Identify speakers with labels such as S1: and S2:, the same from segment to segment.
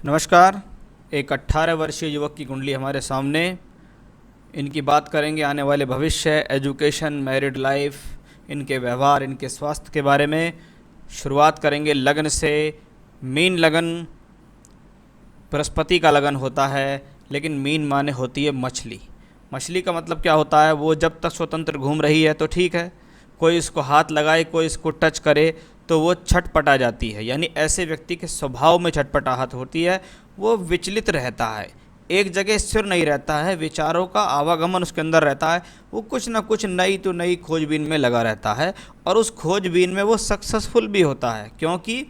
S1: नमस्कार। एक 18 वर्षीय युवक की कुंडली हमारे सामने। इनकी बात करेंगे आने वाले भविष्य, एजुकेशन, मैरिड लाइफ, इनके व्यवहार, इनके स्वास्थ्य के बारे में। शुरुआत करेंगे लगन से। मीन लगन बृहस्पति का लगन होता है, लेकिन मीन माने होती है मछली। मछली का मतलब क्या होता है? वो जब तक स्वतंत्र घूम रही है तो ठीक है, कोई इसको हाथ लगाए, कोई इसको टच करे तो वो छटपटा जाती है। यानी ऐसे व्यक्ति के स्वभाव में छटपटाहट होती है, वो विचलित रहता है, एक जगह स्थिर नहीं रहता है, विचारों का आवागमन उसके अंदर रहता है। वो कुछ ना कुछ नई तो नई खोजबीन में लगा रहता है, और उस खोजबीन में वो सक्सेसफुल भी होता है, क्योंकि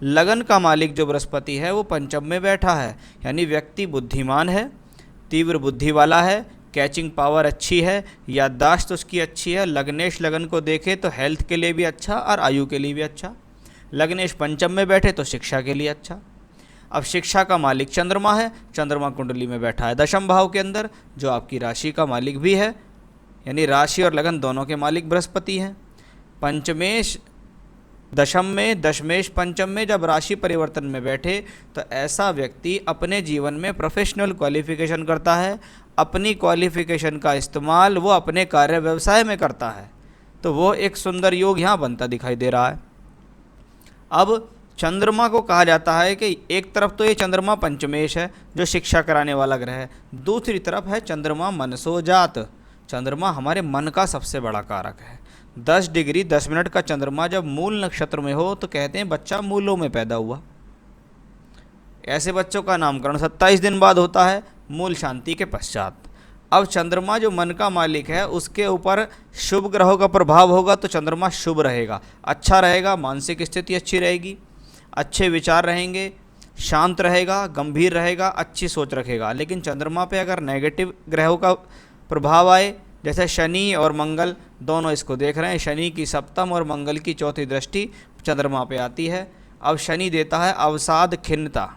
S1: लगन का मालिक जो बृहस्पति है वो पंचम में बैठा है। यानी व्यक्ति बुद्धिमान है, तीव्र बुद्धि वाला है, कैचिंग पावर अच्छी है, याददाश्त उसकी अच्छी है। लग्नेश लगन को देखे तो हेल्थ के लिए भी अच्छा और आयु के लिए भी अच्छा। लग्नेश पंचम में बैठे तो शिक्षा के लिए अच्छा। अब शिक्षा का मालिक चंद्रमा है, चंद्रमा कुंडली में बैठा है दशम भाव के अंदर, जो आपकी राशि का मालिक भी है। यानी राशि और लगन दोनों के मालिक बृहस्पति हैं। पंचमेश दशम में, दशमेश पंचम में जब राशि परिवर्तन में बैठे तो ऐसा व्यक्ति अपने जीवन में प्रोफेशनल क्वालिफिकेशन करता है। अपनी क्वालिफिकेशन का इस्तेमाल वो अपने कार्य व्यवसाय में करता है। तो वो एक सुंदर योग यहाँ बनता दिखाई दे रहा है। अब चंद्रमा को कहा जाता है कि एक तरफ तो ये चंद्रमा पंचमेश है जो शिक्षा कराने वाला ग्रह है, दूसरी तरफ है चंद्रमा मनसोजात। चंद्रमा हमारे मन का सबसे बड़ा कारक है। 10 डिग्री 10 मिनट का चंद्रमा जब मूल नक्षत्र में हो तो कहते हैं बच्चा मूलों में पैदा हुआ। ऐसे बच्चों का नामकरण 27 दिन बाद होता है, मूल शांति के पश्चात। अब चंद्रमा जो मन का मालिक है उसके ऊपर शुभ ग्रहों का प्रभाव होगा तो चंद्रमा शुभ रहेगा, अच्छा रहेगा, मानसिक स्थिति अच्छी रहेगी, अच्छे विचार रहेंगे, शांत रहेगा, गंभीर रहेगा, अच्छी सोच रखेगा। लेकिन चंद्रमा पे अगर नेगेटिव ग्रहों का प्रभाव आए, जैसे शनि और मंगल दोनों इसको देख रहे हैं, शनि की सप्तम और मंगल की चौथी दृष्टि चंद्रमा पे आती है। अब शनि देता है अवसाद, खिन्नता,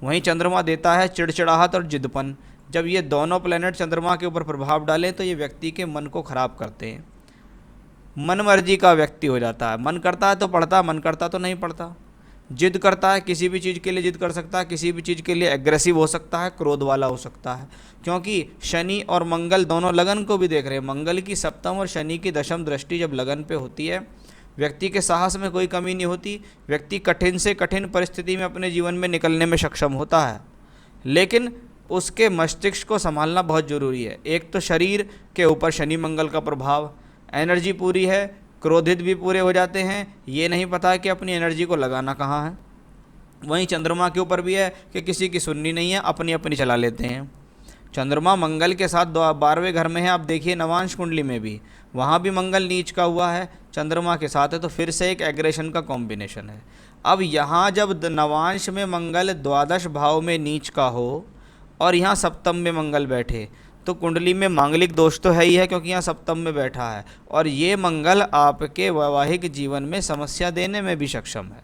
S1: वहीं चंद्रमा देता है चिड़चिड़ाहट और जिद्दपन। जब ये दोनों प्लैनेट चंद्रमा के ऊपर प्रभाव डालें तो ये व्यक्ति के मन को ख़राब करते हैं। मन मर्जी का व्यक्ति हो जाता है, मन करता है तो पढ़ता, मन करता तो नहीं पढ़ता। जिद करता है, किसी भी चीज़ के लिए जिद कर सकता है, किसी भी चीज़ के लिए एग्रेसिव हो सकता है, क्रोध वाला हो सकता है, क्योंकि शनि और मंगल दोनों लगन को भी देख रहे हैं। मंगल की सप्तम और शनि की दशम दृष्टि जब लगन पे होती है, व्यक्ति के साहस में कोई कमी नहीं होती, व्यक्ति कठिन से कठिन परिस्थिति में अपने जीवन में निकलने में सक्षम होता है। लेकिन उसके मस्तिष्क को संभालना बहुत ज़रूरी है। एक तो शरीर के ऊपर शनि मंगल का प्रभाव, एनर्जी पूरी है, क्रोधित भी पूरे हो जाते हैं, ये नहीं पता कि अपनी एनर्जी को लगाना कहाँ है। वहीं चंद्रमा के ऊपर भी है कि किसी की सुननी नहीं है, अपनी अपनी चला लेते हैं। चंद्रमा मंगल के साथ 12वें घर में है। आप देखिए नवांश कुंडली में भी, वहाँ भी मंगल नीच का हुआ है, चंद्रमा के साथ है, तो फिर से एक एग्रेशन का कॉम्बिनेशन है। अब यहाँ जब नवांश में मंगल द्वादश भाव में नीच का हो और यहाँ सप्तम में मंगल बैठे तो कुंडली में मांगलिक दोष तो है ही है, क्योंकि यहाँ सप्तम में बैठा है, और ये मंगल आपके वैवाहिक जीवन में समस्या देने में भी सक्षम है।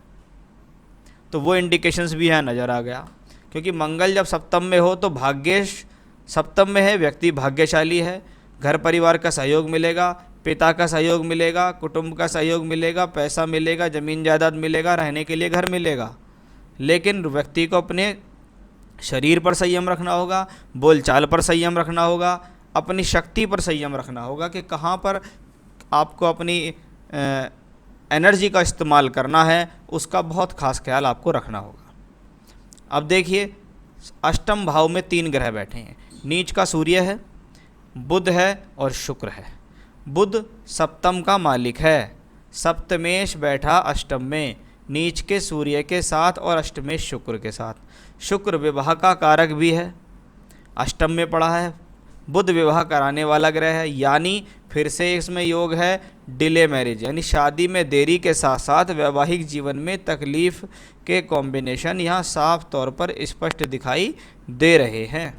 S1: तो वो इंडिकेशंस भी यहाँ नज़र आ गया, क्योंकि मंगल जब सप्तम में हो तो भाग्येश सप्तम में है, व्यक्ति भाग्यशाली है, घर परिवार का सहयोग मिलेगा, पिता का सहयोग मिलेगा, कुटुंब का सहयोग मिलेगा, पैसा मिलेगा, ज़मीन जायदाद मिलेगा, रहने के लिए घर मिलेगा। लेकिन व्यक्ति को अपने शरीर पर संयम रखना होगा, बोलचाल पर संयम रखना होगा, अपनी शक्ति पर संयम रखना होगा कि कहाँ पर आपको अपनी एनर्जी का इस्तेमाल करना है, उसका बहुत खास ख्याल आपको रखना होगा। अब देखिए अष्टम भाव में 3 ग्रह बैठे हैं। नीच का सूर्य है, बुध है और शुक्र है। बुध सप्तम का मालिक है, सप्तमेश बैठा अष्टम में, नीच के सूर्य के साथ और अष्टमेश शुक्र के साथ। शुक्र विवाह का कारक भी है, अष्टम में पड़ा है। बुध विवाह कराने वाला ग्रह है, यानी फिर से इसमें योग है डिले मैरिज, यानी शादी में देरी के साथ साथ वैवाहिक जीवन में तकलीफ़ के कॉम्बिनेशन यहाँ साफ तौर पर स्पष्ट दिखाई दे रहे हैं।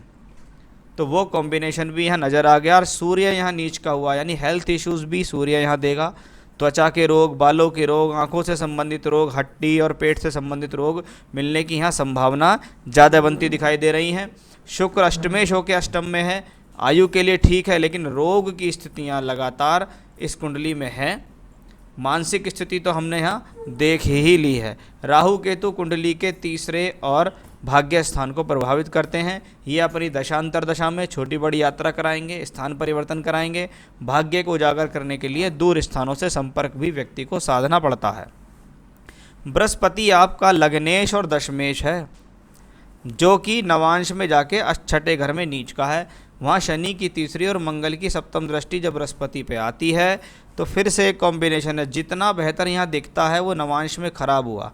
S1: तो वो कॉम्बिनेशन भी यहाँ नज़र आ गया। और सूर्य यहाँ नीच का हुआ, यानी हेल्थ इश्यूज़ भी सूर्य यहाँ देगा। त्वचा के रोग, बालों के रोग, आँखों से संबंधित रोग, हड्डी और पेट से संबंधित रोग मिलने की यहाँ संभावना ज़्यादा बनती दिखाई दे रही हैं। शुक्र अष्टमेश होकर अष्टम में है, आयु के लिए ठीक है, लेकिन रोग की स्थितियाँ लगातार इस कुंडली में हैं। मानसिक स्थिति तो हमने यहाँ देख ही ली है। राहु केतु कुंडली के तीसरे और भाग्य स्थान को प्रभावित करते हैं। ये अपनी दशांतर दशा में छोटी बड़ी यात्रा कराएंगे, स्थान परिवर्तन कराएंगे। भाग्य को उजागर करने के लिए दूर स्थानों से संपर्क भी व्यक्ति को साधना पड़ता है। बृहस्पति आपका लग्नेश और दशमेश है, जो कि नवांश में जाके छठे घर में नीच का है। वहाँ शनि की तीसरी और मंगल की सप्तम दृष्टि जब बृहस्पति पे आती है तो फिर से एक कॉम्बिनेशन है। जितना बेहतर यहाँ दिखता है वो नवांश में खराब हुआ।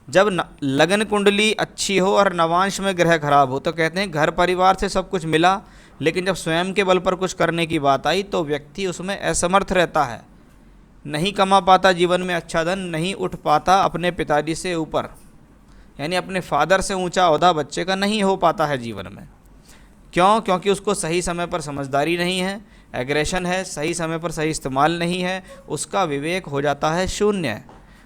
S1: जब लगन कुंडली अच्छी हो और नवांश में ग्रह खराब हो तो कहते हैं घर परिवार से सब कुछ मिला, लेकिन जब स्वयं के बल पर कुछ करने की बात आई तो व्यक्ति उसमें असमर्थ रहता है, नहीं कमा पाता जीवन में अच्छा धन, नहीं उठ पाता अपने पिताजी से ऊपर, यानी अपने फादर से ऊंचा ओहदा बच्चे का नहीं हो पाता है जीवन में। क्यों? क्योंकि उसको सही समय पर समझदारी नहीं है, एग्रेशन है, सही समय पर सही इस्तेमाल नहीं है, उसका विवेक हो जाता है शून्य,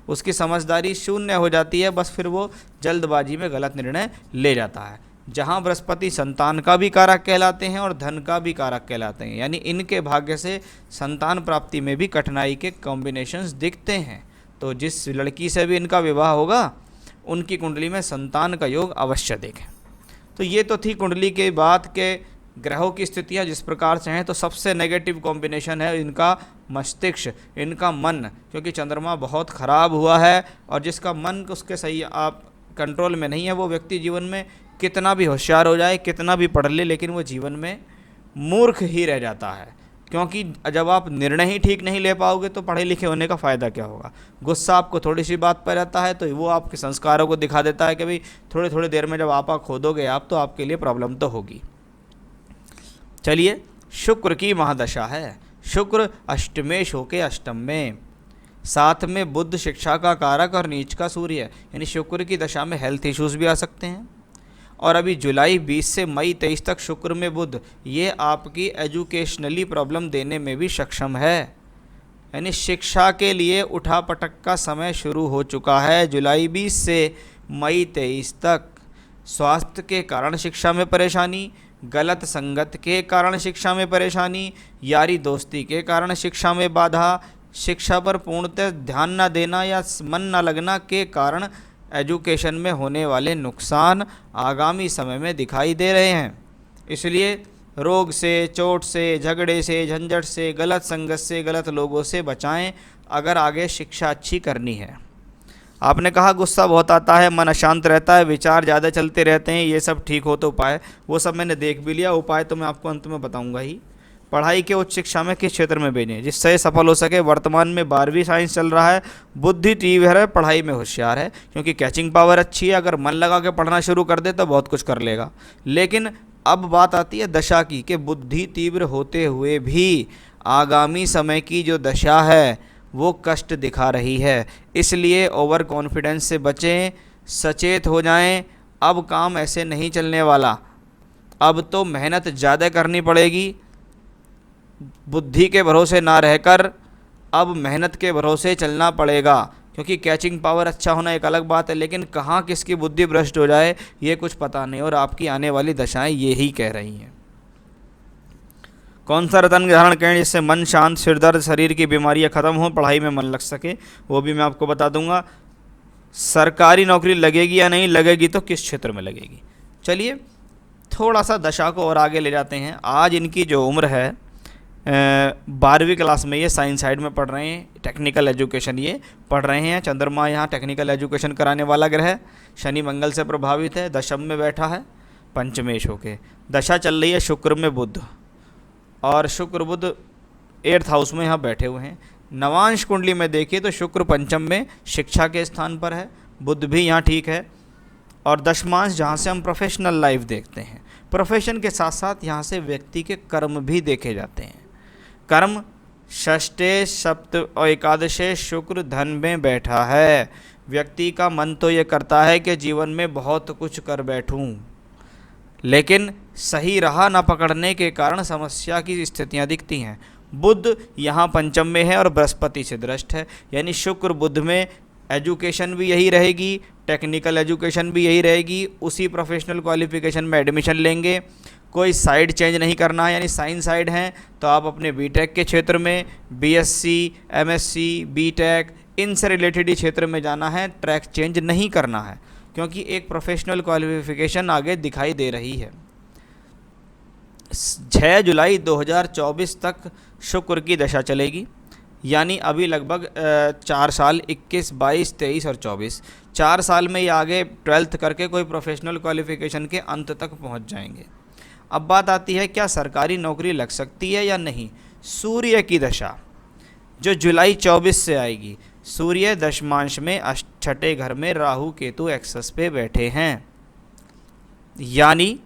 S1: उसकी समझदारी शून्य हो जाती है। बस फिर वो जल्दबाजी में गलत निर्णय ले जाता है। जहाँ बृहस्पति संतान का भी कारक कहलाते हैं और धन का भी कारक कहलाते हैं, यानी इनके भाग्य से संतान प्राप्ति में भी कठिनाई के कॉम्बिनेशंस दिखते हैं। तो जिस लड़की से भी इनका विवाह होगा उनकी कुंडली में संतान का योग अवश्य देखें। तो ये तो थी कुंडली के बाद के ग्रहों की स्थितियाँ जिस प्रकार से हैं। तो सबसे नेगेटिव कॉम्बिनेशन है इनका मस्तिष्क, इनका मन, क्योंकि चंद्रमा बहुत ख़राब हुआ है और जिसका मन उसके सही आप कंट्रोल में नहीं है वो व्यक्ति जीवन में कितना भी होशियार हो जाए, कितना भी पढ़ ले, लेकिन वो जीवन में मूर्ख ही रह जाता है। क्योंकि जब आप निर्णय ही ठीक नहीं ले पाओगे तो पढ़े लिखे होने का फ़ायदा क्या होगा। गुस्सा आपको थोड़ी सी बात पर रहता है तो वो आपके संस्कारों को दिखा देता है कि भाई थोड़ी थोड़ी देर में जब आपा खोदोगे आप तो आपके लिए प्रॉब्लम तो होगी। चलिए, शुक्र की महादशा है। शुक्र अष्टमेश होके अष्टम में, साथ में बुध शिक्षा का कारक और नीच का सूर्य है, यानी शुक्र की दशा में हेल्थ इश्यूज़ भी आ सकते हैं। और अभी जुलाई 20 से मई 23 तक शुक्र में बुध, ये आपकी एजुकेशनली प्रॉब्लम देने में भी सक्षम है, यानी शिक्षा के लिए उठा पटक का समय शुरू हो चुका है। जुलाई 20 से मई 23 तक स्वास्थ्य के कारण शिक्षा में परेशानी, गलत संगत के कारण शिक्षा में परेशानी, यारी दोस्ती के कारण शिक्षा में बाधा, शिक्षा पर पूर्णतः ध्यान न देना या मन न लगना के कारण एजुकेशन में होने वाले नुकसान आगामी समय में दिखाई दे रहे हैं। इसलिए रोग से, चोट से, झगड़े से, झंझट से, गलत संगत से, गलत लोगों से बचाएं अगर आगे शिक्षा अच्छी करनी है। आपने कहा गुस्सा बहुत आता है, मन अशांत रहता है, विचार ज़्यादा चलते रहते हैं, ये सब ठीक हो तो उपाय, वो सब मैंने देख भी लिया। उपाय तो मैं आपको अंत में बताऊंगा ही। पढ़ाई के उच्च शिक्षा में किस क्षेत्र में भेजें जिससे सफल हो सके। वर्तमान में 12वीं साइंस चल रहा है, बुद्धि तीव्र है, पढ़ाई में होशियार है, क्योंकि कैचिंग पावर अच्छी है। अगर मन लगा के पढ़ना शुरू कर दे तो बहुत कुछ कर लेगा। लेकिन अब बात आती है दशा की, कि बुद्धि तीव्र होते हुए भी आगामी समय की जो दशा है वो कष्ट दिखा रही है। इसलिए ओवर कॉन्फिडेंस से बचें, सचेत हो जाएं। अब काम ऐसे नहीं चलने वाला, अब तो मेहनत ज़्यादा करनी पड़ेगी। बुद्धि के भरोसे ना रहकर अब मेहनत के भरोसे चलना पड़ेगा, क्योंकि कैचिंग पावर अच्छा होना एक अलग बात है, लेकिन कहाँ किसकी बुद्धि भ्रष्ट हो जाए ये कुछ पता नहीं, और आपकी आने वाली दशाएं ये ही कह रही हैं। कौन सा रत्न धारण करें जिससे मन शांत, सिरदर्द, शरीर की बीमारियां खत्म हो, पढ़ाई में मन लग सके, वो भी मैं आपको बता दूंगा। सरकारी नौकरी लगेगी या नहीं लगेगी तो किस क्षेत्र में लगेगी। चलिए थोड़ा सा दशा को और आगे ले जाते हैं। आज इनकी जो उम्र है 12वीं क्लास में, ये साइंस साइड में पढ़ रहे हैं, टेक्निकल एजुकेशन ये पढ़ रहे हैं। चंद्रमा यहाँ टेक्निकल एजुकेशन कराने वाला ग्रह, शनि मंगल से प्रभावित है, दशम में बैठा है पंचमेश होके। दशा चल रही है शुक्र में बुध, और शुक्र बुध 8th हाउस में यहाँ बैठे हुए हैं। नवांश कुंडली में देखिए तो शुक्र पंचम में शिक्षा के स्थान पर है, बुध भी यहाँ ठीक है, और दशमांश जहाँ से हम प्रोफेशनल लाइफ देखते हैं, प्रोफेशन के साथ साथ यहाँ से व्यक्ति के कर्म भी देखे जाते हैं। कर्म षष्ठे, सप्त और एकादशे शुक्र धन में बैठा है। व्यक्ति का मन तो ये करता है कि जीवन में बहुत कुछ कर बैठूं, लेकिन सही राह न पकड़ने के कारण समस्या की स्थितियां दिखती हैं। बुध यहाँ पंचम में है और बृहस्पति से दृष्ट है, यानी शुक्र बुध में एजुकेशन भी यही रहेगी, टेक्निकल एजुकेशन भी यही रहेगी, उसी प्रोफेशनल क्वालिफिकेशन में एडमिशन लेंगे। कोई साइड चेंज नहीं करना है, यानी साइंस साइड हैं तो आप अपने बीटेक के क्षेत्र में, बीएससी, एमएससी, बीटेक इनसे रिलेटेड ही क्षेत्र में जाना है, ट्रैक चेंज नहीं करना है, क्योंकि एक प्रोफेशनल क्वालिफिकेशन आगे दिखाई दे रही है। 6 जुलाई 2024 तक शुक्र की दशा चलेगी, यानी अभी लगभग 4 साल 21, 22, 23 और 24, 4 साल में ये आगे 12th करके कोई प्रोफेशनल क्वालिफिकेशन के अंत तक पहुंच जाएंगे। अब बात आती है क्या सरकारी नौकरी लग सकती है या नहीं। सूर्य की दशा जो जुलाई 24 से आएगी, सूर्य दशमांश में 6ठे घर में राहु केतु एक्सेस पे बैठे हैं, यानी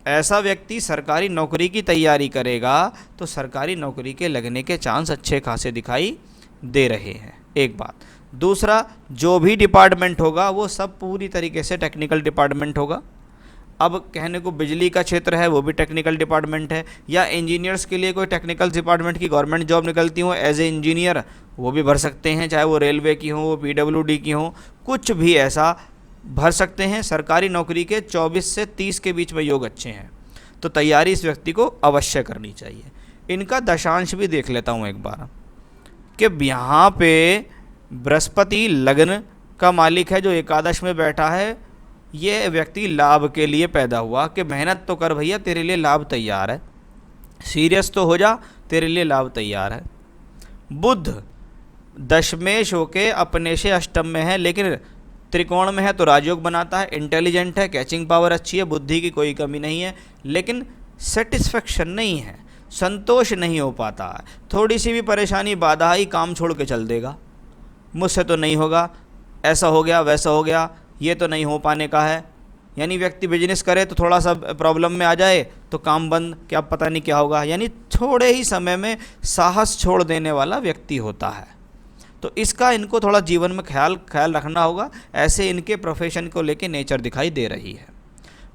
S1: ऐसा व्यक्ति सरकारी नौकरी की तैयारी करेगा तो सरकारी नौकरी के लगने के चांस अच्छे खासे दिखाई दे रहे हैं, एक बात। दूसरा, जो भी डिपार्टमेंट होगा वो सब पूरी तरीके से टेक्निकल डिपार्टमेंट होगा। अब कहने को बिजली का क्षेत्र है, वो भी टेक्निकल डिपार्टमेंट है, या इंजीनियर्स के लिए कोई टेक्निकल डिपार्टमेंट की गवर्नमेंट जॉब निकलती हो एज ए इंजीनियर, वो भी भर सकते हैं, चाहे वो रेलवे की हो, वो PWD की हो, कुछ भी ऐसा भर सकते हैं। सरकारी नौकरी के 24 से 30 के बीच में योग अच्छे हैं, तो तैयारी इस व्यक्ति को अवश्य करनी चाहिए। इनका दशांश भी देख लेता हूँ एक बार, कि यहाँ पे बृहस्पति लग्न का मालिक है जो एकादश में बैठा है। ये व्यक्ति लाभ के लिए पैदा हुआ कि मेहनत तो कर भैया, तेरे लिए लाभ तैयार है, सीरियस तो हो जा, तेरे लिए लाभ तैयार है। बुध दशमेश होके अपने से अष्टम में है, लेकिन त्रिकोण में है तो राजयोग बनाता है, इंटेलिजेंट है, कैचिंग पावर अच्छी है, बुद्धि की कोई कमी नहीं है, लेकिन सेटिस्फेक्शन नहीं है, संतोष नहीं हो पाता है। थोड़ी सी भी परेशानी बाधा आई, काम छोड़ के चल देगा, मुझसे तो नहीं होगा, ऐसा हो गया वैसा हो गया, ये तो नहीं हो पाने का है। यानी व्यक्ति बिजनेस करे तो थोड़ा सा प्रॉब्लम में आ जाए तो काम बंद, क्या पता नहीं क्या होगा, यानी थोड़े ही समय में साहस छोड़ देने वाला व्यक्ति होता है। तो इसका इनको थोड़ा जीवन में ख्याल रखना होगा। ऐसे इनके प्रोफेशन को लेके नेचर दिखाई दे रही है।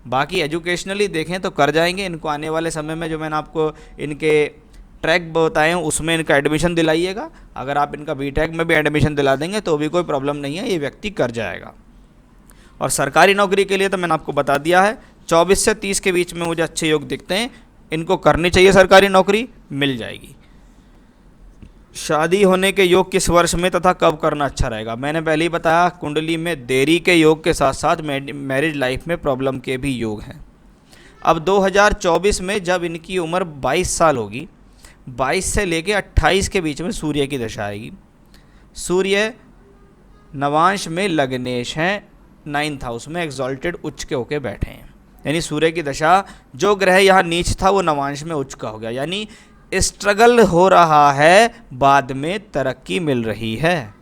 S1: बाकी एजुकेशनली देखें तो कर जाएंगे। इनको आने वाले समय में जो मैंने आपको इनके ट्रैक बताए हैं उसमें इनका एडमिशन दिलाइएगा। अगर आप इनका BTech में भी एडमिशन दिला देंगे तो भी कोई प्रॉब्लम नहीं है, ये व्यक्ति कर जाएगा। और सरकारी नौकरी के लिए तो मैंने आपको बता दिया है, 24 से 30 के बीच में मुझे अच्छे योग दिखते हैं, इनको करनी चाहिए, सरकारी नौकरी मिल जाएगी। शादी होने के योग किस वर्ष में तथा कब करना अच्छा रहेगा, मैंने पहले ही बताया, कुंडली में देरी के योग के साथ साथ मैरिज लाइफ में प्रॉब्लम के भी योग हैं। अब 2024 में जब इनकी उम्र 22 साल होगी, 22 से लेके 28 के बीच में सूर्य की दशा आएगी। सूर्य नवांश में लग्नेश हैं, 9th हाउस में एग्जॉल्टेड उच्च के होके बैठे हैं, यानी सूर्य की दशा, जो ग्रह यहाँ नीच था वो नवांश में उच्च का हो गया, यानी स्ट्रगल हो रहा है, बाद में तरक्की मिल रही है।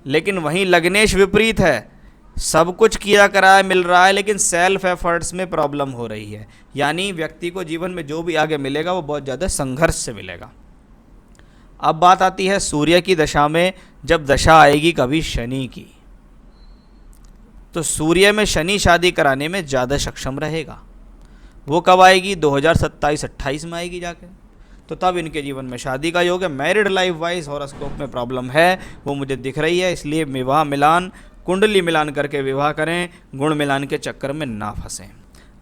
S1: लेकिन वहीं लग्नेश विपरीत है, सब कुछ किया कराया मिल रहा है, लेकिन सेल्फ एफर्ट्स में प्रॉब्लम हो रही है, यानी व्यक्ति को जीवन में जो भी आगे मिलेगा वो बहुत ज़्यादा संघर्ष से मिलेगा। अब बात आती है सूर्य की दशा में, जब दशा आएगी कभी शनि की, तो सूर्य में शनि शादी कराने में ज़्यादा सक्षम रहेगा। वो कब आएगी, 2027-28 में आएगी जाके, तो तब इनके जीवन में शादी का योग है। मैरिड लाइफ वाइज हॉरोस्कोप में प्रॉब्लम है, वो मुझे दिख रही है, इसलिए विवाह मिलान, कुंडली मिलान करके विवाह करें, गुण मिलान के चक्कर में ना फंसें।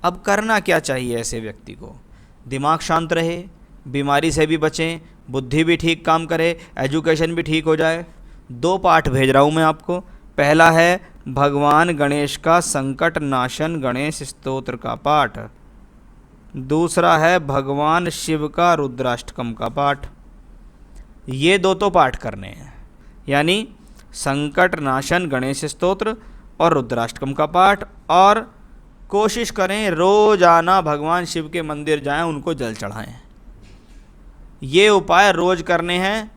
S1: अब करना क्या चाहिए ऐसे व्यक्ति को, दिमाग शांत रहे, बीमारी से भी बचें, बुद्धि भी ठीक काम करे, एजुकेशन भी ठीक हो जाए। 2 पाठ भेज रहा हूँ मैं आपको। पहला है भगवान गणेश का संकट नाशन गणेश स्तोत्र का पाठ, दूसरा है भगवान शिव का रुद्राष्टकम का पाठ। ये 2 तो पाठ करने हैं, यानी संकट नाशन गणेश स्तोत्र और रुद्राष्टकम का पाठ। और कोशिश करें रोजाना भगवान शिव के मंदिर जाएं, उनको जल चढ़ाएं। ये उपाय रोज करने हैं,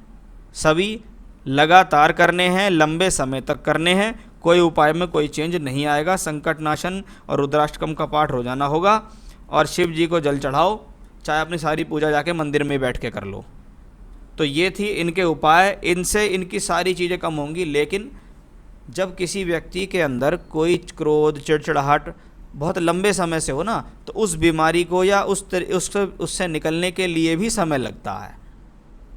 S1: सभी लगातार करने हैं, लंबे समय तक करने हैं, कोई उपाय में कोई चेंज नहीं आएगा। संकट नाशन और रुद्राष्टकम का पाठ रोजाना होगा, और शिव जी को जल चढ़ाओ, चाहे अपनी सारी पूजा जाके मंदिर में बैठ के कर लो। तो ये थी इनके उपाय, इनसे इनकी सारी चीज़ें कम होंगी। लेकिन जब किसी व्यक्ति के अंदर कोई क्रोध, चिड़चिड़ाहट बहुत लंबे समय से हो ना, तो उस बीमारी को या उससे निकलने के लिए भी समय लगता है।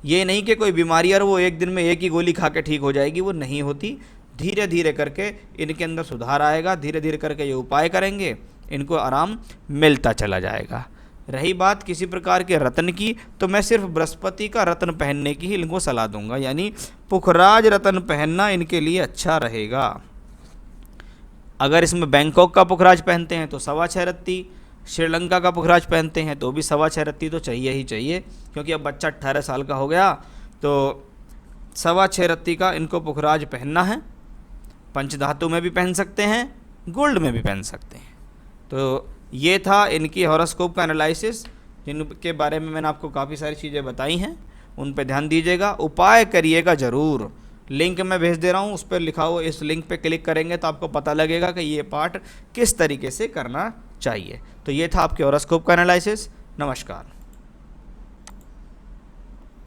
S1: ये नहीं कि कोई बीमारी और वो एक दिन में एक ही गोली खा के ठीक हो जाएगी, वो नहीं होती। धीरे धीरे करके इनके अंदर सुधार आएगा, धीरे धीरे करके ये उपाय करेंगे, इनको आराम मिलता चला जाएगा। रही बात किसी प्रकार के रत्न की, तो मैं सिर्फ बृहस्पति का रत्न पहनने की ही इनको सलाह दूंगा, यानी पुखराज रत्न पहनना इनके लिए अच्छा रहेगा। अगर इसमें बैंकॉक का पुखराज पहनते हैं तो 6.25 रत्ती, श्रीलंका का पुखराज पहनते हैं तो भी 6.25 रत्ती तो चाहिए ही चाहिए, क्योंकि अब बच्चा 18 साल का हो गया तो 6.25 रत्ती का इनको पुखराज पहनना है। पंचधातु में भी पहन सकते हैं, गोल्ड में भी पहन सकते हैं। तो ये था इनकी हॉरोस्कोप का एनालिसिस, जिनके बारे में मैंने आपको काफ़ी सारी चीज़ें बताई हैं, उन पे ध्यान दीजिएगा, उपाय करिएगा ज़रूर। लिंक मैं भेज दे रहा हूँ, उस पर लिखा हुआ, इस लिंक पे क्लिक करेंगे तो आपको पता लगेगा कि ये पार्ट किस तरीके से करना चाहिए। तो ये था आपके हॉरोस्कोप का एनालिसिस। नमस्कार।